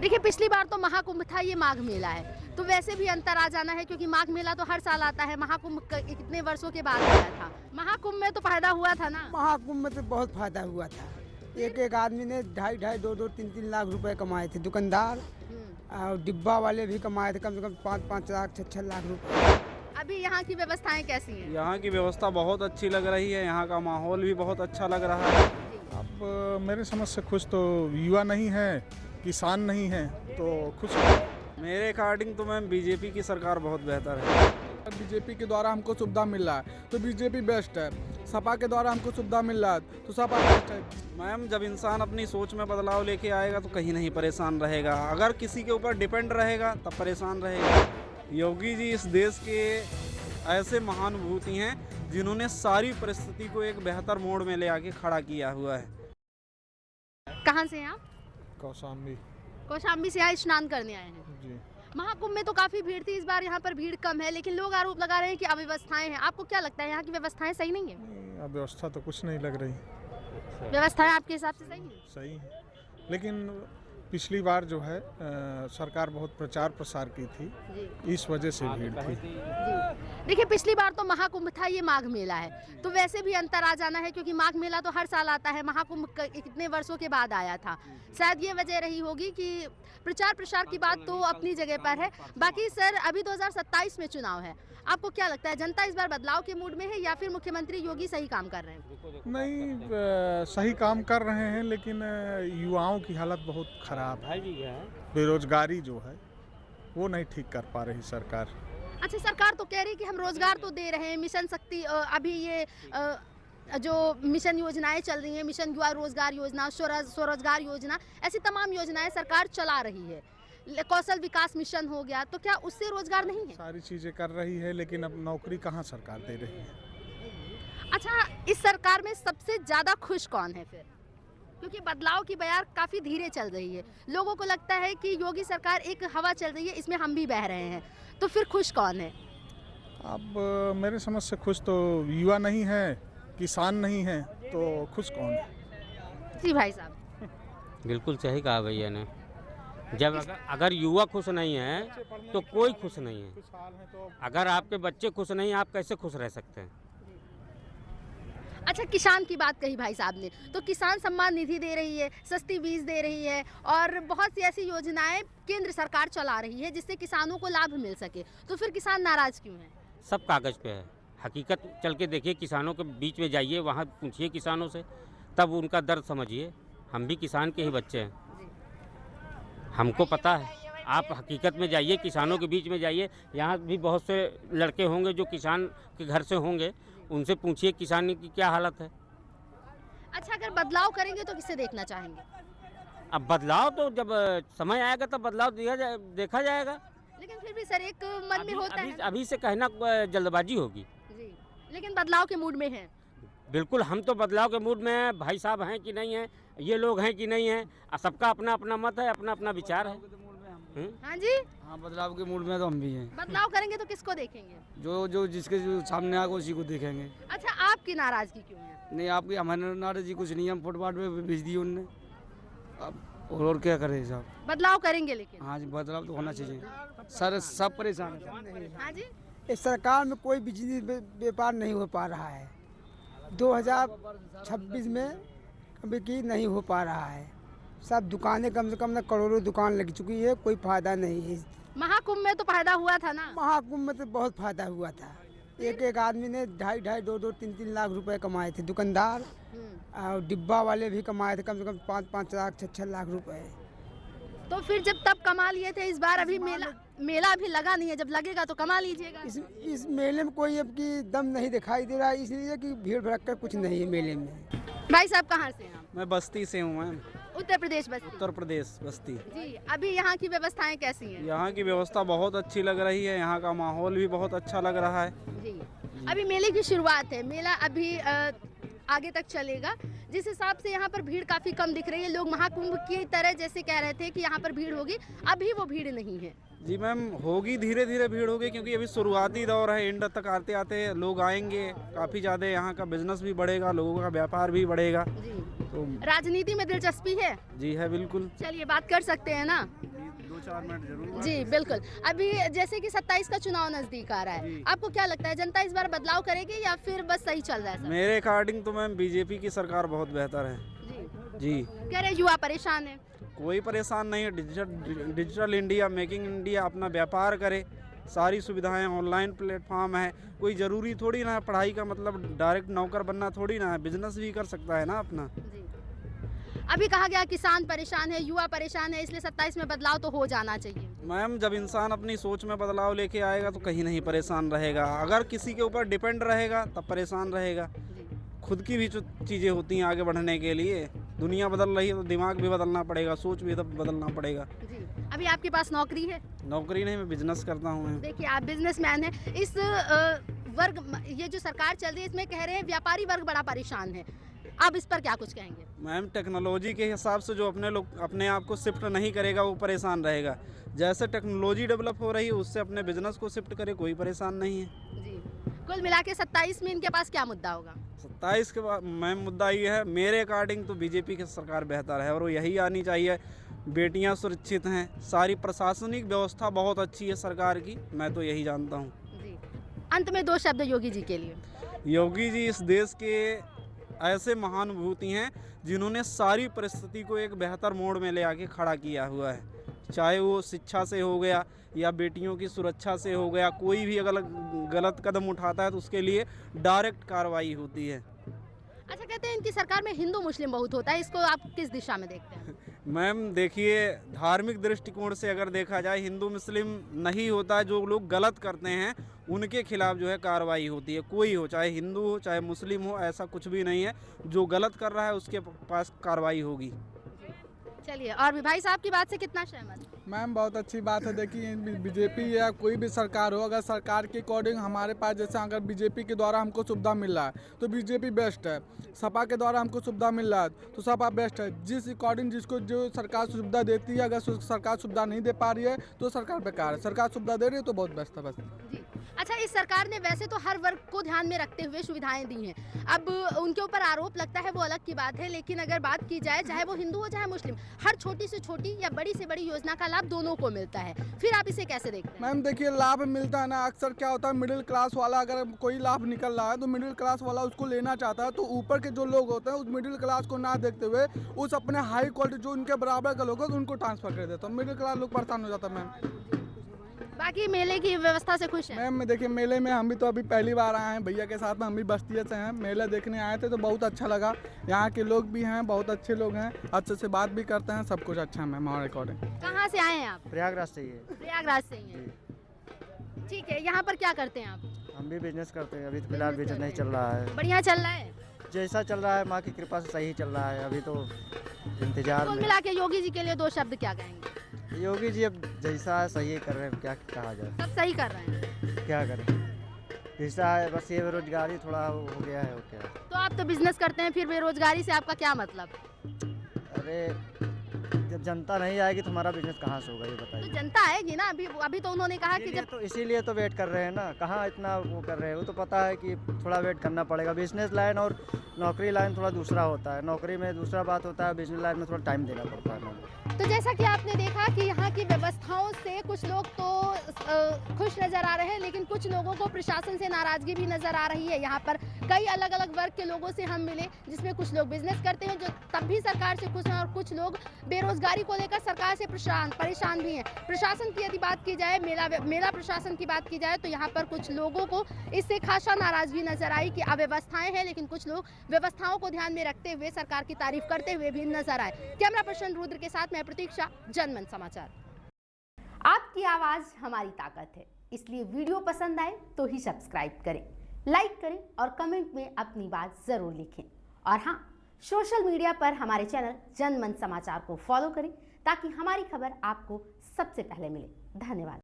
देखिए, पिछली बार तो महाकुंभ था, ये माघ मेला है, तो वैसे भी अंतर आ जाना है क्योंकि माघ मेला तो हर साल आता है। महाकुंभ कितने वर्षों के बाद आया था। महाकुंभ में तो फायदा हुआ था ना। महाकुंभ में तो बहुत फायदा हुआ था। एक एक आदमी ने 2.5 2 3 लाख रुपए कमाए थे। दुकानदार और डिब्बा वाले भी कमाए थे कम से कम 5 लाख 6 लाख रुपए। अभी यहाँ की व्यवस्थाएं कैसी हैं? यहाँ की व्यवस्था बहुत अच्छी लग रही है। यहाँ का माहौल भी बहुत अच्छा लग रहा है। अब मेरे समझ से खुश तो युवा नहीं है, किसान नहीं है, तो खुश। मेरे अकॉर्डिंग तो मैम बीजेपी की सरकार बहुत बेहतर है। बीजेपी के द्वारा हमको सुविधा मिल रहा है तो बीजेपी बेस्ट है। सपा के द्वारा हमको सुविधा मिल रहा है तो सपा बेस्ट है। मैम, जब इंसान अपनी सोच में बदलाव लेके आएगा तो कहीं नहीं परेशान रहेगा। अगर किसी के ऊपर डिपेंड रहेगा तब परेशान रहेगा। योगी जी इस देश के ऐसे महानुभूति हैं जिन्होंने सारी परिस्थिति को एक बेहतर मोड़ में ले आके खड़ा किया हुआ है। कहाँ से हैं आप? कौशाम्बी कौशाम्बी से यहाँ स्नान करने आए हैं। जी। महाकुंभ में तो काफी भीड़ थी, इस बार यहाँ पर भीड़ कम है, लेकिन लोग आरोप लगा रहे हैं कि अव्यवस्थाएं हैं। आपको क्या लगता है, यहाँ की व्यवस्थाएं सही नहीं है? अब व्यवस्था तो कुछ नहीं लग रही। व्यवस्थाएं आपके हिसाब से सही है? सही है, लेकिन पिछली बार जो है सरकार बहुत प्रचार प्रसार की थी, जी इस वजह से भीड़ थी। जी। देखिए, पिछली बार तो महाकुंभ था, ये माघ मेला है, तो वैसे भी अंतर आ जाना है क्योंकि माघ मेला तो हर साल आता है। महाकुंभ कितने वर्षों के बाद आया था। शायद ये वजह रही होगी कि प्रचार प्रसार की बात तो अपनी जगह पर है। बाकी सर, अभी 2027 में चुनाव है, आपको क्या लगता है जनता इस बार बदलाव के मूड में है या फिर मुख्यमंत्री योगी सही काम कर रहे हैं? नहीं, सही काम कर रहे हैं, लेकिन युवाओं की हालत बहुत खराब है। बेरोजगारी जो है वो नहीं ठीक कर पा रही सरकार। अच्छा, सरकार तो कह रही है कि हम रोजगार तो दे रहे हैं। मिशन शक्ति, अभी ये जो मिशन योजनाएं चल रही हैं, मिशन युवा रोजगार योजना, स्वरोजगार योजना, ऐसी तमाम योजनाएं सरकार चला रही है। कौशल विकास मिशन हो गया, तो क्या उससे रोजगार नहीं है? सारी चीजें कर रही है, लेकिन अब नौकरी कहाँ सरकार दे रही है। अच्छा, इस सरकार में सबसे ज्यादा खुश कौन है फिर? क्योंकि बदलाव की बयार काफी धीरे चल रही है, लोगों को लगता है कि योगी सरकार एक हवा चल रही है, इसमें हम भी बह रहे हैं, तो फिर खुश कौन है? अब मेरे समझ से खुश तो युवा नहीं है, किसान नहीं है, तो खुश कौन है। जी भाई साहब। बिल्कुल सही कहा भैया ने। जब अगर युवा खुश नहीं है तो कोई खुश नहीं है। अगर आपके बच्चे खुश नहीं, आप कैसे खुश रह सकते हैं? अच्छा, किसान की बात कही भाई साहब ने, तो किसान सम्मान निधि दे रही है, सस्ती बीज दे रही है और बहुत सी ऐसी योजनाएं केंद्र सरकार चला रही है जिससे किसानों को लाभ मिल सके, तो फिर किसान नाराज क्यों है? सब कागज़ पे है। हकीकत चल के देखिए, किसानों के बीच में जाइए, वहाँ पूछिए किसानों से, तब उनका दर्द समझिए। हम भी किसान के ही बच्चे हैं, हमको पता है। आप हकीकत में जाइए, किसानों के बीच में जाइए, यहाँ भी बहुत से लड़के होंगे जो किसान के घर से होंगे, उनसे पूछिए किसान की क्या हालत है। अच्छा, अगर बदलाव करेंगे तो किसे देखना चाहेंगे? अब बदलाव तो जब समय आएगा तब बदलाव देखा जाएगा। लेकिन फिर भी सर, एक मन में होता है। अभी से कहना जल्दबाजी होगी। जी, लेकिन बदलाव के मूड में है। बिल्कुल, हम तो बदलाव के मूड में हैं। भाई साहब हैं कि नहीं हैं, ये लोग हैं कि नहीं हैं, सबका अपना अपना मत है, अपना अपना विचार है। हाँ जी, हाँ, बदलाव के मूड में तो हम भी हैं। बदलाव करेंगे तो किसको देखेंगे? जो जिसके जो सामने आएगा उसी को देखेंगे। अच्छा, आपकी नाराजगी क्यों है? नहीं, आपकी हमारे नाराजी कुछ नहीं है, हम फुटपाथ पे भेज दी उनने। अब और क्या करे साहब। बदलाव करेंगे लेकिन। हाँ जी, बदलाव तो होना चाहिए। सर, सब परेशान है। हाँ जी, इस सरकार में कोई बिजनेस व्यापार नहीं हो पा रहा है। 2026 में अभी की नहीं हो पा रहा है। सब दुकानें कम से कम ना करोड़ों दुकान लग चुकी है, कोई फायदा नहीं है। महाकुंभ में तो फायदा हुआ था ना। महाकुंभ में तो बहुत फायदा हुआ था। एक एक आदमी ने 2.5 2 3 लाख रुपए कमाए थे। दुकानदार और डिब्बा वाले भी कमाए थे कम से कम 5 लाख 6 लाख रुपए। तो फिर जब तब कमा लिए थे, इस बार अभी मेला अभी लगा नहीं है, जब लगेगा तो कमा लीजिएगा। इस मेले में कोई अब की दम नहीं दिखाई दे रहा है, इसलिए कि भीड़ भड़क्का कुछ नहीं है मेले में। भाई साहब, कहाँ से हैं आप? मैं बस्ती से हूँ मैम। उत्तर प्रदेश बस्ती। उत्तर प्रदेश बस्ती। जी, अभी यहाँ की व्यवस्थाएं कैसी हैं? यहाँ की व्यवस्था बहुत अच्छी लग रही है। यहाँ का माहौल भी बहुत अच्छा लग रहा है। जी, अभी मेले की शुरुआत है, मेला अभी आगे तक चलेगा। जिस हिसाब से यहाँ पर भीड़ काफी कम दिख रही है, लोग महाकुंभ की तरह जैसे कह रहे थे कि यहाँ पर भीड़ होगी, अभी वो भीड़ नहीं है। जी मैम, होगी, धीरे धीरे भीड़ होगी क्योंकि अभी शुरुआती दौर है। एंड तक आते आते लोग आएंगे, काफ़ी ज़्यादा यहाँ का बिजनेस भी बढ़ेगा, लोगों का व्यापार भी बढ़ेगा। जी, तो राजनीति में दिलचस्पी है? जी है, बिल्कुल। चलिए, बात कर सकते हैं ना। 2-4 मिनट जरूर। जी बिल्कुल। अभी जैसे कि 27 का चुनाव नजदीक आ रहा है, जी। आपको क्या लगता है जनता इस बार बदलाव करेगी या फिर बस सही चल रहा है सब? मेरे अकॉर्डिंग तो मैम बीजेपी की सरकार बहुत बेहतर है। जी जी, कह रहे युवा परेशान है। कोई परेशान नहीं है। डिजिटल इंडिया, मेकिंग इंडिया, अपना व्यापार करे, सारी सुविधाएं, ऑनलाइन प्लेटफॉर्म है। कोई ज़रूरी थोड़ी ना है पढ़ाई का मतलब डायरेक्ट नौकर बनना थोड़ी ना है, बिजनेस भी कर सकता है ना अपना। जी अभी कहा गया किसान परेशान है, युवा परेशान है, इसलिए 27 में बदलाव तो हो जाना चाहिए। मैम जब इंसान अपनी सोच में बदलाव लेके आएगा तो कहीं नहीं परेशान रहेगा। अगर किसी के ऊपर डिपेंड रहेगा तब परेशान रहेगा। जी खुद की भी जो चीज़ें होती हैं आगे बढ़ने के लिए, दुनिया बदल रही है तो दिमाग भी बदलना पड़ेगा, सोच भी तब बदलना पड़ेगा। जी अभी आपके पास नौकरी है? नौकरी नहीं, मैं बिजनेस करता हूँ। मैं देखिए आप बिजनेसमैन हैं। इस वर्ग ये जो सरकार चल रही है इसमें कह रहे हैं व्यापारी वर्ग बड़ा परेशान है, आप इस पर क्या कुछ कहेंगे? मैम टेक्नोलॉजी के हिसाब से जो अपने आप को शिफ्ट नहीं करेगा वो परेशान रहेगा। जैसे टेक्नोलॉजी डेवलप हो रही है उससे अपने बिजनेस को शिफ्ट करे, कोई परेशान नहीं है। जी कुल मिला के 27 में इनके पास क्या मुद्दा होगा? 27 के बाद मैम मुद्दा ये है, मेरे अकॉर्डिंग तो बीजेपी की सरकार बेहतर है और वो यही आनी चाहिए। बेटियां सुरक्षित हैं, सारी प्रशासनिक व्यवस्था बहुत अच्छी है सरकार की, मैं तो यही जानता हूँ। जी अंत में 2 शब्द योगी जी के लिए। योगी जी इस देश के ऐसे महानुभूति हैं जिन्होंने सारी परिस्थिति को एक बेहतर मोड़ में ले आके खड़ा किया हुआ है। चाहे वो शिक्षा से हो गया या बेटियों की सुरक्षा से हो गया, कोई भी अगर गलत कदम उठाता है तो उसके लिए डायरेक्ट कार्रवाई होती है। अच्छा कहते हैं इनकी सरकार में हिंदू मुस्लिम बहुत होता है, इसको आप किस दिशा में देखते हैं? मैम देखिए, धार्मिक दृष्टिकोण से अगर देखा जाए हिंदू मुस्लिम नहीं होता है। जो लोग गलत करते हैं उनके खिलाफ जो है कार्रवाई होती है। कोई हो, चाहे हिंदू हो चाहे मुस्लिम हो, ऐसा कुछ भी नहीं है। जो गलत कर रहा है उसके पास कार्रवाई होगी। चलिए और भी भाई साहब की बात से कितना सहमत? मैम बहुत अच्छी बात है। देखिए बीजेपी या कोई भी सरकार हो, अगर सरकार के अकॉर्डिंग हमारे पास जैसे अगर बीजेपी के द्वारा हमको सुविधा मिल रहा है तो बीजेपी बेस्ट है। सपा के द्वारा हमको सुविधा मिल रहा है तो सपा बेस्ट है। जिस अकॉर्डिंग जिसको जो सरकार सुविधा देती है, अगर सरकार सुविधा नहीं दे पा रही है तो सरकार बेकार है। सरकार सुविधा दे रही है तो बहुत बेस्ट है बस। जी अच्छा इस सरकार ने वैसे तो हर वर्ग को ध्यान में रखते हुए सुविधाएं दी हैं, अब उनके ऊपर आरोप लगता है वो अलग की बात है, लेकिन अगर बात की जाए चाहे वो हिंदू हो चाहे मुस्लिम, हर छोटी से छोटी या बड़ी से बड़ी योजना का लाभ दोनों को मिलता है। फिर आप इसे कैसे देखते हैं? मैम देखिए लाभ मिलता है ना, अक्सर क्या होता है मिडिल क्लास वाला अगर कोई लाभ निकल रहा है तो मिडिल क्लास वाला उसको लेना चाहता है, तो ऊपर के जो लोग होते हैं उस मिडिल क्लास को ना देखते हुए उस अपने हाई क्वालिटी जो उनके बराबर के लोग हैं उनको ट्रांसफर कर देता है। मिडिल क्लास लोग परेशान हो जाता है। मैम बाकी मेले की व्यवस्था से खुश हैं? मैम देखिए मेले में हम भी तो अभी पहली बार आए हैं भैया के साथ में, हम भी बस्तिया से हैं। मेला देखने आए थे तो बहुत अच्छा लगा। यहाँ के लोग भी हैं, बहुत अच्छे लोग हैं, अच्छे से बात भी करते हैं, सब कुछ अच्छा है मैम हमारे अकॉर्डिंग। कहाँ से आए हैं आप? प्रयागराज से ही है। प्रयागराज से ही हैं। ठीक है, यहाँ पर क्या करते हैं आप? हम भी बिजनेस करते हैं। अभी तो फिलहाल बिजनेस नहीं चल रहा है। बढ़िया चल रहा है? जैसा चल रहा है माँ की कृपा से सही चल रहा है। अभी तो इंतजार कुल में। मिला के योगी जी के लिए 2 शब्द क्या कहेंगे? योगी जी अब जैसा है सही कर रहे हैं, क्या कहा जाए, सब सही कर रहे हैं। क्या करें। जैसा है बस ये बेरोजगारी थोड़ा हो गया है। और क्या तो आप तो बिजनेस करते हैं, फिर बेरोजगारी से आपका क्या मतलब? अरे जब जनता नहीं आएगी तो हमारा बिजनेस कहाँ से होगा ये तो बताइए। जनता आएगी ना। अभी तो उन्होंने कहा कि जब इसीलिए तो वेट कर रहे हैं ना। कहाँ इतना वो कर रहे हैं, वो तो पता है कि थोड़ा वेट करना पड़ेगा। बिजनेस लाइन और नौकरी लाइन थोड़ा दूसरा होता है। नौकरी में दूसरा बात होता है, बिजनेस लाइन में थोड़ा टाइम देना पड़ता है। तो जैसा कि आपने देखा कि यहाँ की व्यवस्थाओं से कुछ लोग तो खुश नज़र आ रहे हैं, लेकिन कुछ लोगों को प्रशासन से नाराज़गी भी नज़र आ रही है। यहाँ पर कई अलग अलग वर्ग के लोगों से हम मिले, जिसमें कुछ लोग बिजनेस करते हैं जो तब भी सरकार से खुश हैं और कुछ लोग बेरोजगारी को लेकर सरकार से परेशान भी हैं। प्रशासन की यदि बात की जाए, मेला प्रशासन की बात की जाए तो यहाँ पर कुछ लोगों को इससे खासा नाराज़गी नजर आई कि अव्यवस्थाएं हैं, लेकिन कुछ लोग व्यवस्थाओं को ध्यान में रखते हुए सरकार की तारीफ करते हुए भी नजर आए। कैमरा पर्सन रुद्र के साथ मैं प्रतीक्षा, जनमन समाचार। आपकी आवाज हमारी ताकत है, इसलिए वीडियो पसंद आए तो ही सब्सक्राइब करें, लाइक करें और कमेंट में अपनी बात जरूर लिखें। और हाँ, सोशल मीडिया पर हमारे चैनल जनमन समाचार को फॉलो करें ताकि हमारी खबर आपको सबसे पहले मिले। धन्यवाद।